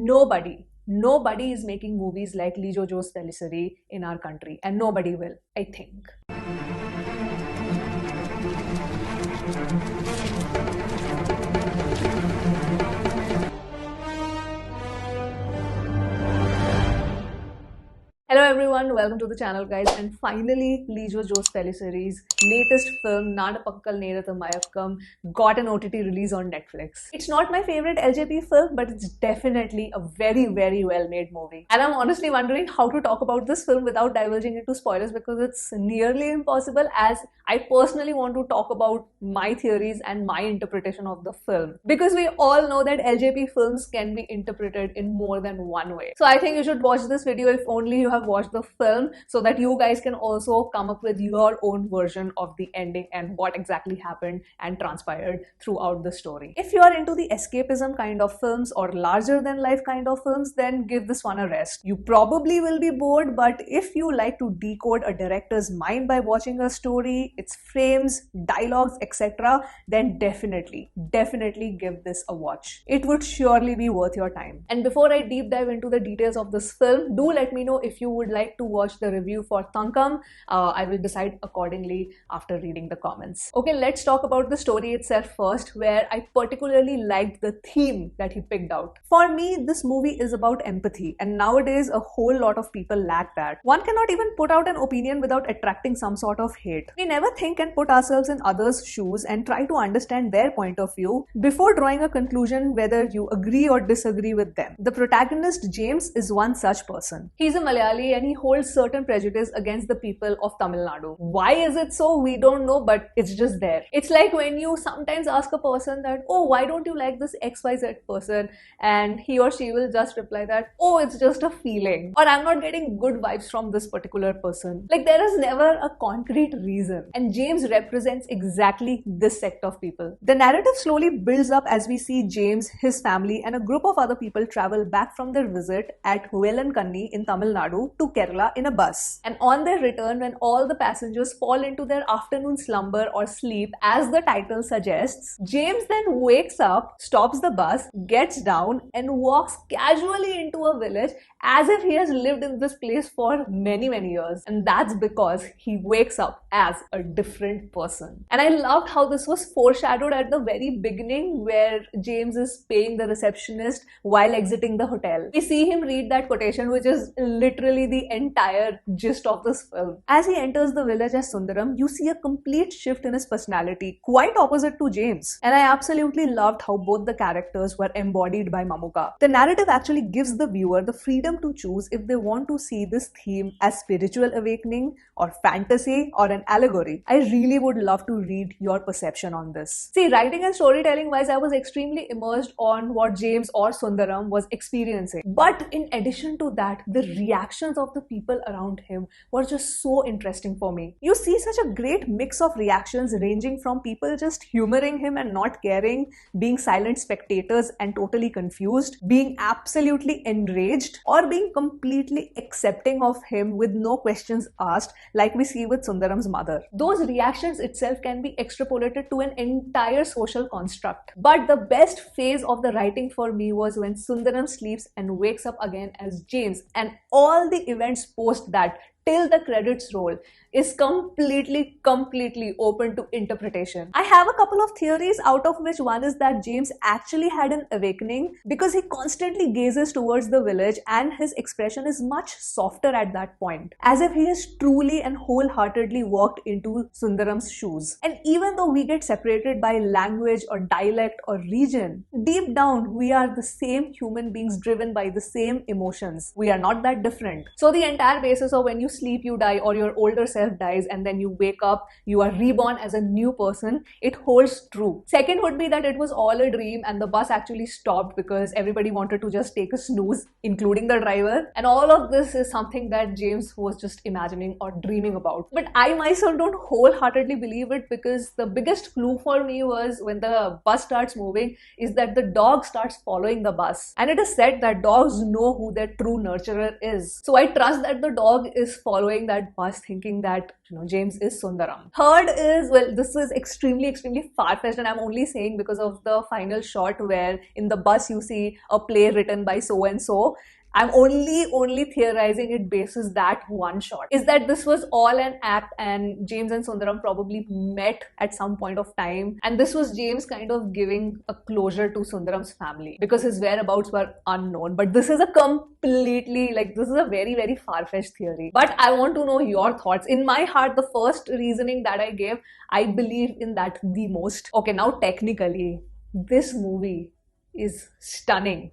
nobody is making movies like Lijo Jo's Pelisseri in our country, and nobody will, I think. Hello everyone, welcome to the channel guys, and finally Lijo Jo's Pelisseri's latest film Nanpakal Nerathu Mayakkam got an OTT release on Netflix. It's not my favorite LJP film, but it's definitely a very well made movie. And I'm honestly wondering how to talk about this film without divulging into spoilers, because it's nearly impossible, as I personally want to talk about my theories and my interpretation of the film. Because we all know that LJP films can be interpreted in more than one way. So I think you should watch this video if only you have watched the film, so that you guys can also come up with your own version of the ending and what exactly happened and transpired throughout the story. If you are into the escapism kind of films or larger than life kind of films, then give this one a rest. You probably will be bored, but if you like to decode a director's mind by watching a story, its frames, dialogues, etc., then definitely give this a watch. It would surely be worth your time. And before I deep dive into the details of this film, do let me know if you would like to watch the review for Thankam. I will decide accordingly after reading the comments. Okay, let's talk about the story itself first, where I particularly liked the theme that he picked out. For me, this movie is about empathy, and nowadays a whole lot of people lack that. One cannot even put out an opinion without attracting some sort of hate. We never think and put ourselves in others' shoes and try to understand their point of view before drawing a conclusion whether you agree or disagree with them. The protagonist, James, is one such person. He's a Malayali and he holds certain prejudice against the people of Tamil Nadu. Why is it so? We don't know, but it's just there. It's like when you sometimes ask a person that, oh, why don't you like this XYZ person? And he or she will just reply that, oh, it's just a feeling. Or I'm not getting good vibes from this particular person. Like, there is never a concrete reason. And James represents exactly this sect of people. The narrative slowly builds up as we see James, his family, and a group of other people travel back from their visit at Velankanni in Tamil Nadu to Kerala in a bus. And on their return, when all the passengers fall into their afternoon slumber or sleep, as the title suggests, James then wakes up, stops the bus, gets down, and walks casually into a village as if he has lived in this place for many years. And that's because he wakes up as a different person. And I loved how this was foreshadowed at the very beginning, where James is paying the receptionist while exiting the hotel. We see him read that quotation, which is literally the entire gist of this film. As he enters the village as Sundaram, you see a complete shift in his personality, quite opposite to James. And I absolutely loved how both the characters were embodied by Mamuka. The narrative actually gives the viewer the freedom to choose if they want to see this theme as spiritual awakening or fantasy or an allegory. I really would love to read your perception on this. See, writing and storytelling wise, I was extremely immersed on what James or Sundaram was experiencing. But in addition to that, the reactions of the people around him were just so interesting for me. You see such a great mix of reactions, ranging from people just humoring him and not caring, being silent spectators and totally confused, being absolutely enraged, or being completely accepting of him with no questions asked, like we see with Sundaram's mother. Those reactions itself can be extrapolated to an entire social construct. But the best phase of the writing for me was when Sundaram sleeps and wakes up again as James, and all the events post that till the credits roll is completely open to interpretation. I have a couple of theories, out of which one is that James actually had an awakening because he constantly gazes towards the village and his expression is much softer at that point, as if he has truly and wholeheartedly walked into Sundaram's shoes. And even though we get separated by language or dialect or region, deep down we are the same human beings driven by the same emotions. We are not that different. So the entire basis of when you sleep you die, or your older self dies, and then you wake up, you are reborn as a new person, it holds true. Second would be that it was all a dream and the bus actually stopped because everybody wanted to just take a snooze, including the driver. And all of this is something that James was just imagining or dreaming about. But I myself don't wholeheartedly believe it, because the biggest clue for me was when the bus starts moving is that the dog starts following the bus. And it is said that dogs know who their true nurturer is. So I trust that the dog is following that bus, thinking that that James is Sundaram. Third is, well, this is extremely far-fetched, and I'm only saying because of the final shot where in the bus you see a play written by so and so. I'm only theorizing it basis that one shot. Is that this was all an act and James and Sundaram probably met at some point of time, and this was James kind of giving a closure to Sundaram's family because his whereabouts were unknown. But this is a completely, this is a very far-fetched theory. But I want to know your thoughts. In my heart, the first reasoning that I gave, I believe in that the most. Okay, now technically, this movie is stunning.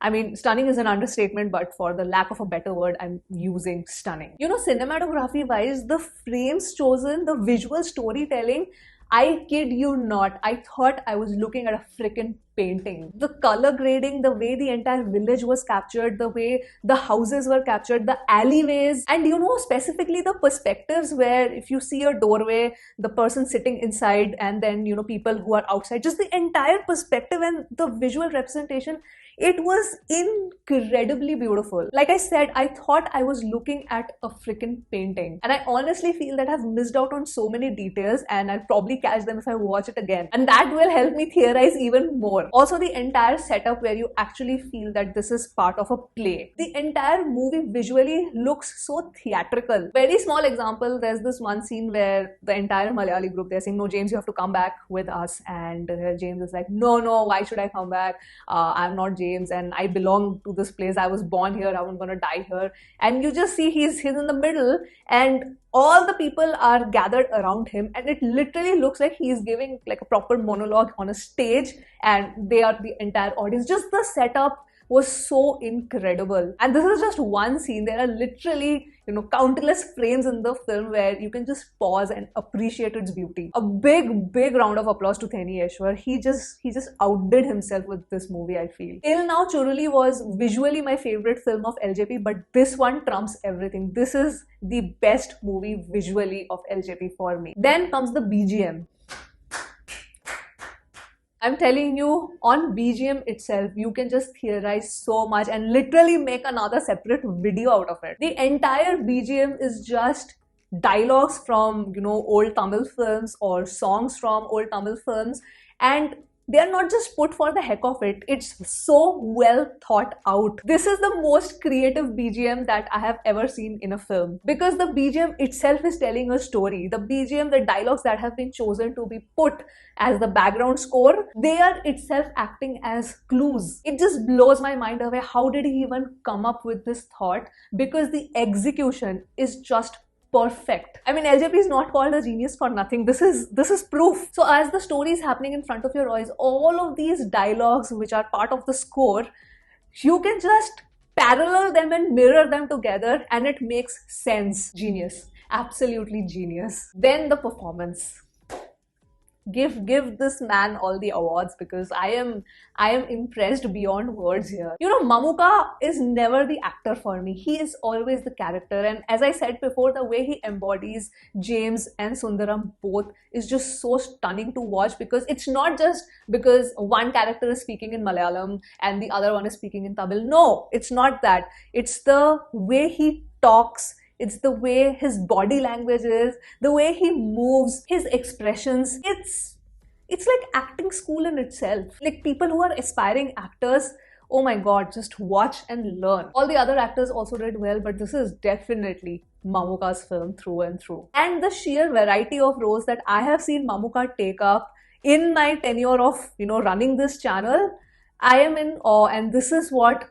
I mean, stunning is an understatement, but for the lack of a better word, I'm using stunning. Cinematography-wise, the frames chosen, the visual storytelling, I kid you not, I thought I was looking at a freaking painting. The color grading, the way the entire village was captured, the way the houses were captured, the alleyways, and specifically the perspectives where if you see a doorway, the person sitting inside, and then people who are outside, just the entire perspective and the visual representation, it was incredibly beautiful. Like I said, I thought I was looking at a freaking painting, and I honestly feel that I've missed out on so many details, and I'll probably catch them if I watch it again, and that will help me theorize even more. Also, the entire setup where you actually feel that this is part of a play. The entire movie visually looks so theatrical. Very small example, there's this one scene where the entire Malayali group, they're saying, no, James, you have to come back with us, and James is like, no, why should I come back? I'm not James, and I belong to this place. I was born here. I'm gonna die here. And you just see he's in the middle, and all the people are gathered around him, and it literally looks like he's giving like a proper monologue on a stage, and they are the entire audience. Just the setup was so incredible. And this is just one scene. There are literally, countless frames in the film where you can just pause and appreciate its beauty. A big round of applause to Theni Eshwar. He just outdid himself with this movie, I feel. Till now, Churuli was visually my favorite film of LJP, but this one trumps everything. This is the best movie visually of LJP for me. Then comes the BGM. I'm telling you, on BGM itself, you can just theorize so much and literally make another separate video out of it. The entire BGM is just dialogues from, old Tamil films or songs from old Tamil films, and they are not just put for the heck of it. It's so well thought out. This is the most creative BGM that I have ever seen in a film, because the BGM itself is telling a story. The BGM, the dialogues that have been chosen to be put as the background score, they are itself acting as clues. It just blows my mind away. How did he even come up with this thought? Because the execution is just perfect. I mean, LJP is not called a genius for nothing. This is proof. So as the story is happening in front of your eyes, all of these dialogues which are part of the score, you can just parallel them and mirror them together, and it makes sense. Genius. Absolutely genius. Then the performance. Give this man all the awards, because I am impressed beyond words here. Mamuka is never the actor for me. He is always the character, and as I said before, the way he embodies James and Sundaram both is just so stunning to watch, because it's not just because one character is speaking in Malayalam and the other one is speaking in Tamil. No, it's not that. It's the way he talks. It's the way his body language is, the way he moves, his expressions. It's like acting school in itself. Like, people who are aspiring actors, oh my god, just watch and learn. All the other actors also did well, but this is definitely Mamuka's film through and through. And the sheer variety of roles that I have seen Mamuka take up in my tenure of, running this channel, I am in awe, and this is what,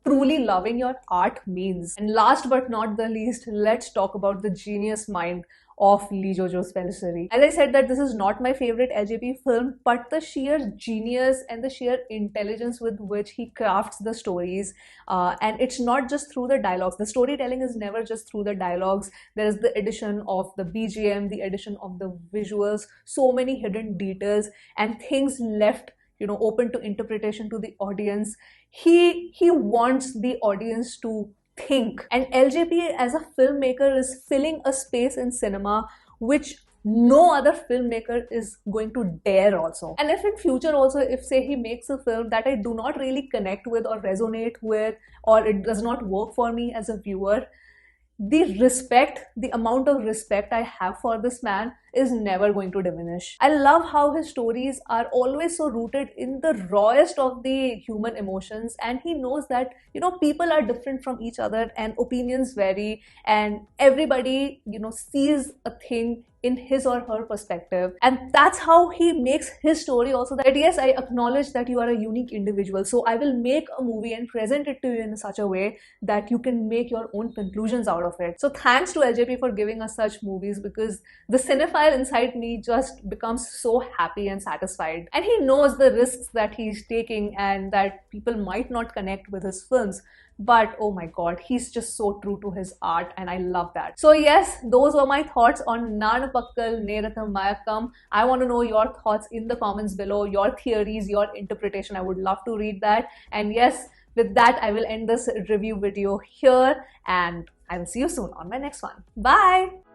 truly loving your art means. And last but not the least, let's talk about the genius mind of Lijo Jose Pellicer. As I said that this is not my favorite LJP film, but the sheer genius and the sheer intelligence with which he crafts the stories, and it's not just through the dialogues. The storytelling is never just through the dialogues. There is the addition of the BGM, the addition of the visuals, so many hidden details and things left open to interpretation to the audience. He wants the audience to think. And LJP as a filmmaker is filling a space in cinema which no other filmmaker is going to dare also. And if in future also, if say he makes a film that I do not really connect with or resonate with, or it does not work for me as a viewer, the amount of respect I have for this man is never going to diminish. I love how his stories are always so rooted in the rawest of the human emotions, and he knows that, people are different from each other and opinions vary, and everybody, sees a thing in his or her perspective. And that's how he makes his story also, that yes, I acknowledge that you are a unique individual, so I will make a movie and present it to you in such a way that you can make your own conclusions out of it. So thanks to LJP for giving us such movies, because the cinephile inside me just becomes so happy and satisfied. And he knows the risks that he's taking and that people might not connect with his films, but oh my god, he's just so true to his art, and I love that. So yes, those were my thoughts on Nanpakal Nerathu Mayakkam. I want to know your thoughts in the comments below, your theories, your interpretation. I would love to read that. And yes, with that, I will end this review video here, and I will see you soon on my next one. Bye!